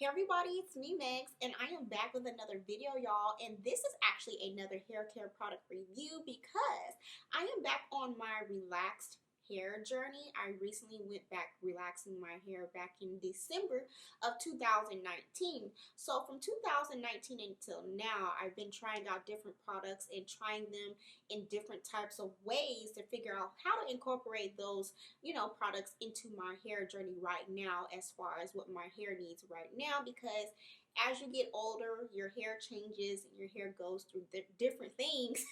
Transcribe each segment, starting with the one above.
Hey everybody, it's me Megs, and I am back with another video, y'all. And this is actually another hair care product review because I am back on my relaxed hair journey. I recently went back relaxing my hair back in December of 2019. So from 2019 until now, I've been trying out different products and trying them in different types of ways to figure out how to incorporate those products into my hair journey right now, as far as what my hair needs right now, because as you get older, your hair changes and your hair goes through different things.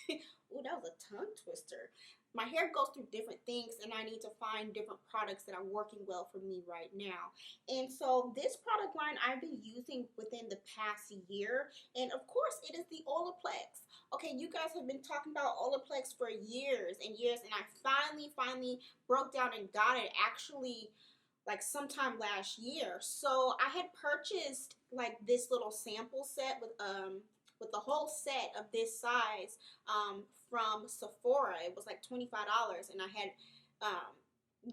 Oh, that was a tongue twister. My hair goes through different things, and I need to find different products that are working well for me right now. And so this product line I've been using within the past year, and of course it is the Olaplex. Okay, you guys have been talking about Olaplex for years and years, and I finally broke down and got it actually like sometime last year. So I had purchased like this little sample set with the whole set of this size from Sephora. It was like $25, and I had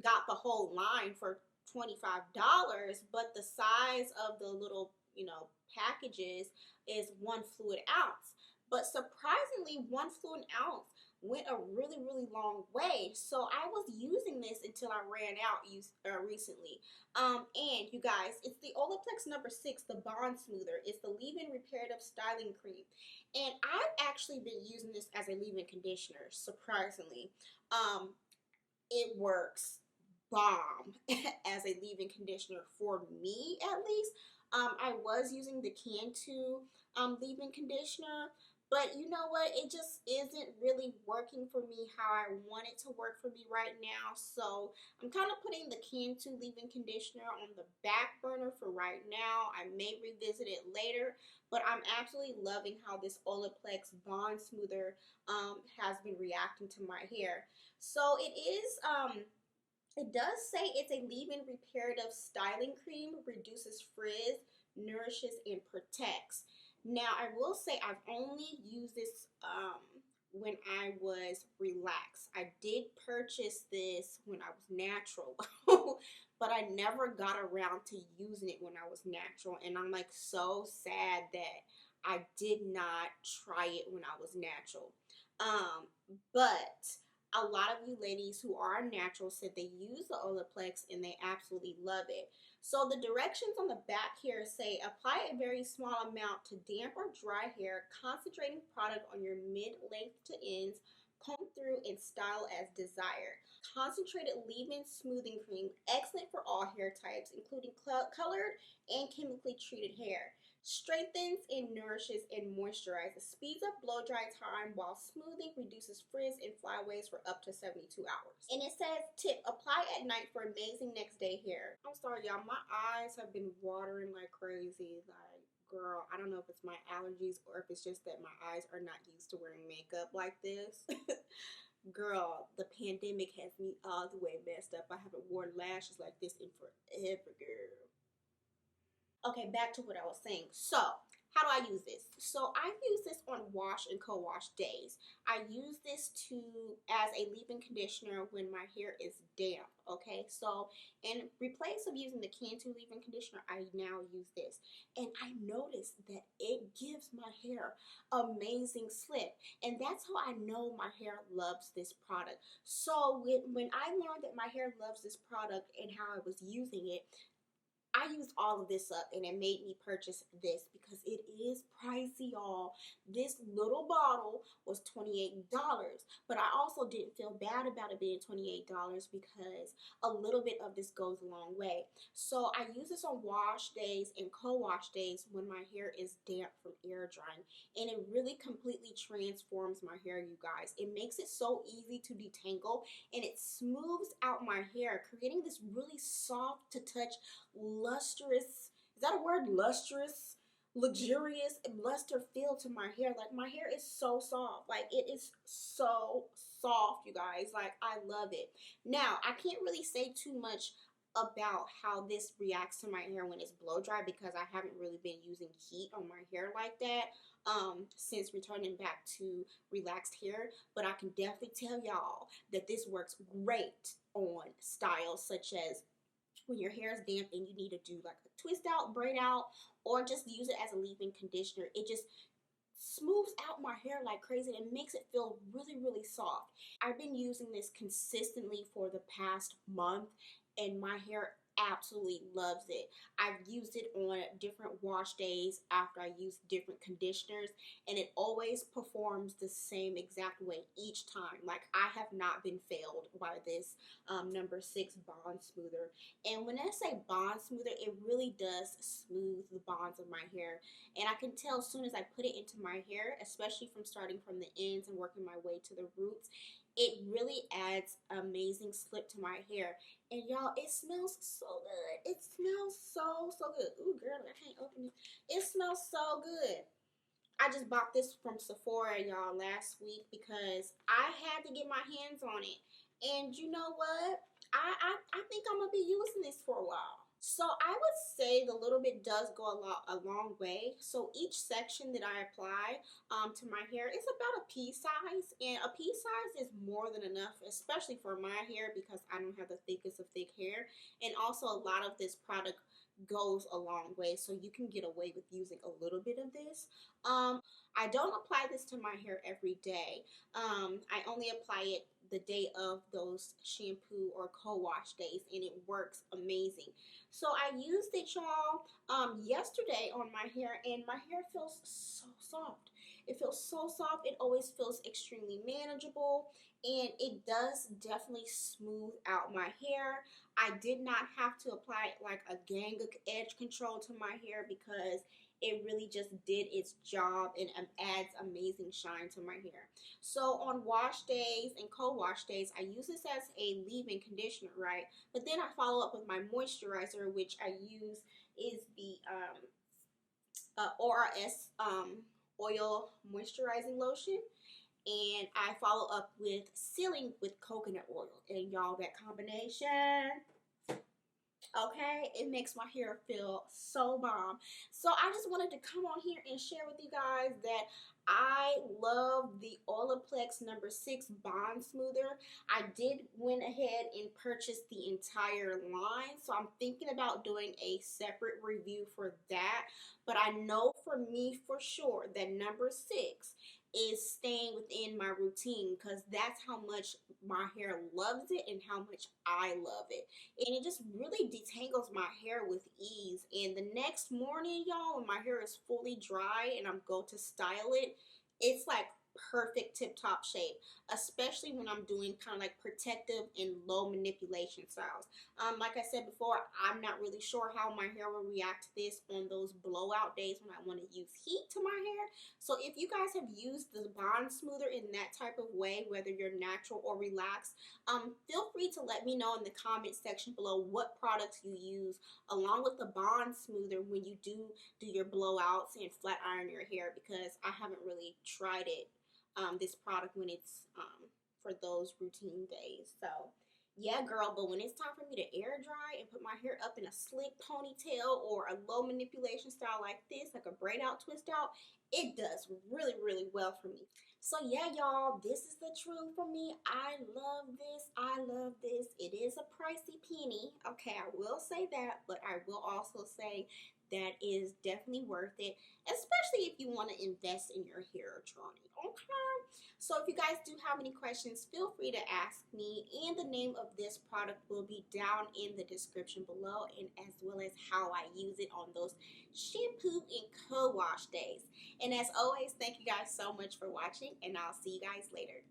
got the whole line for $25, but the size of the little packages is 1 fluid ounce. But surprisingly, 1 fluid ounce went a really long way. So I was using this until I ran out recently. And you guys, it's the Olaplex number 6, the Bond Smoother. It's the leave-in reparative styling cream, and I've actually been using this as a leave-in conditioner. Surprisingly, it works bomb as a leave-in conditioner for me, at least. I was using the Cantu leave-in conditioner, but you know what? It just isn't really working for me how I want it to work for me right now. So I'm kind of putting the Cantu leave-in conditioner on the back burner for right now. I may revisit it later, but I'm absolutely loving how this Olaplex Bond Smoother has been reacting to my hair. So it does say it's a leave-in reparative styling cream, reduces frizz, nourishes, and protects. Now, I will say I've only used this when I was relaxed. I did purchase this when I was natural, but I never got around to using it when I was natural. And I'm like so sad that I did not try it when I was natural. But a lot of you ladies who are natural said they use the Olaplex and they absolutely love it. So the directions on the back here say apply a very small amount to damp or dry hair, concentrating product on your mid-length to ends, comb through and style as desired. Concentrated leave-in smoothing cream, excellent for all hair types, including colored and chemically treated hair. Strengthens and nourishes and moisturizes. Speeds up blow dry time while smoothing, reduces frizz and flyaways for up to 72 hours. And it says, tip, apply at night for amazing next day hair. I'm sorry, y'all, my eyes have been watering like crazy. Like, girl, I don't know if it's my allergies or if it's just that my eyes are not used to wearing makeup like this. Girl, the pandemic has me all the way messed up. I haven't worn lashes like this in forever, girl. Okay, back to what I was saying. So, how do I use this? So, I use this on wash and co-wash days. I use this as a leave-in conditioner when my hair is damp, okay? So, in replace of using the Cantu leave-in conditioner, I now use this. And I noticed that it gives my hair amazing slip. And that's how I know my hair loves this product. So, when I learned that my hair loves this product and how I was using it, I used all of this up, and it made me purchase this because it is pricey, y'all. This little bottle was $28, but I also didn't feel bad about it being $28 because a little bit of this goes a long way. So I use this on wash days and co-wash days when my hair is damp from air drying, and it really completely transforms my hair, you guys. It makes it so easy to detangle, and it smooths out my hair, creating this really soft to touch, lustrous, is that a word? Lustrous, luxurious, and luster feel to my hair. Like, my hair is so soft. Like, it is so soft, you guys. Like, I love it. Now, I can't really say too much about how this reacts to my hair when it's blow dry because I haven't really been using heat on my hair like that since returning back to relaxed hair, but I can definitely tell y'all that this works great on styles such as when your hair is damp and you need to do like a twist out, braid out, or just use it as a leave-in conditioner. It just smooths out my hair like crazy and makes it feel really, really soft. I've been using this consistently for the past month and my hair absolutely loves it. I've used it on different wash days after I use different conditioners, and it always performs the same exact way each time. Like, I have not been failed by this number 6 bond smoother. And when I say bond smoother, it really does smooth the bonds of my hair, and I can tell as soon as I put it into my hair, especially from starting from the ends and working my way to the roots, it really adds amazing slip to my hair. And y'all, it smells so good. It smells so good. Ooh, girl, I can't open it. It smells so good. I just bought this from Sephora, y'all, last week because I had to get my hands on it. And you know what? I think I'm going to be using this for a while. So I would say the little bit does go a long way. So each section that I apply to my hair is about a pea size, and a pea size is more than enough, especially for my hair because I don't have the thickest of thick hair. And also a lot of this product goes a long way, so you can get away with using a little bit of this. I don't apply this to my hair every day. I only apply it the day of those shampoo or co-wash days, and it works amazing. So I used it, y'all, yesterday on my hair, and my hair feels so soft. It feels so soft. It always feels extremely manageable, and it does definitely smooth out my hair. I did not have to apply like a gang of edge control to my hair because it really just did its job and adds amazing shine to my hair. So on wash days and co-wash days, I use this as a leave-in conditioner, right? But then I follow up with my moisturizer, which I use is the ORS oil moisturizing lotion. And I follow up with sealing with coconut oil. And y'all, that combination, okay, it makes my hair feel so bomb. So I just wanted to come on here and share with you guys that I love the Olaplex number 6 bond smoother. I did went ahead and purchased the entire line, so I'm thinking about doing a separate review for that. But I know for me for sure that number 6 is staying within my routine because that's how much my hair loves it and how much I love it. And it just really detangles my hair with ease. And the next morning, y'all, when my hair is fully dry and I'm going to style it, it's like perfect tip-top shape, especially when I'm doing kind of like protective and low manipulation styles. Like I said before, I'm not really sure how my hair will react to this on those blowout days when I want to use heat to my hair. So if you guys have used the bond smoother in that type of way, whether you're natural or relaxed, feel free to let me know in the comment section below what products you use along with the bond smoother when you do your blowouts and flat iron your hair, because I haven't really tried it, this product, when it's for those routine days. So yeah, girl, but when it's time for me to air dry and put my hair up in a slick ponytail or a low manipulation style like this, like a braid out, twist out, it does really, really well for me. So yeah, y'all, this is the truth for me. I love this. I love this. It is a pricey penny. Okay, I will say that, but I will also say that is definitely worth it, especially if you want to invest in your hair journey. Okay, so if you guys do have any questions, feel free to ask me, and the name of this product will be down in the description below, and as well as how I use it on those shampoo and co-wash days. And as always, thank you guys so much for watching, and I'll see you guys later.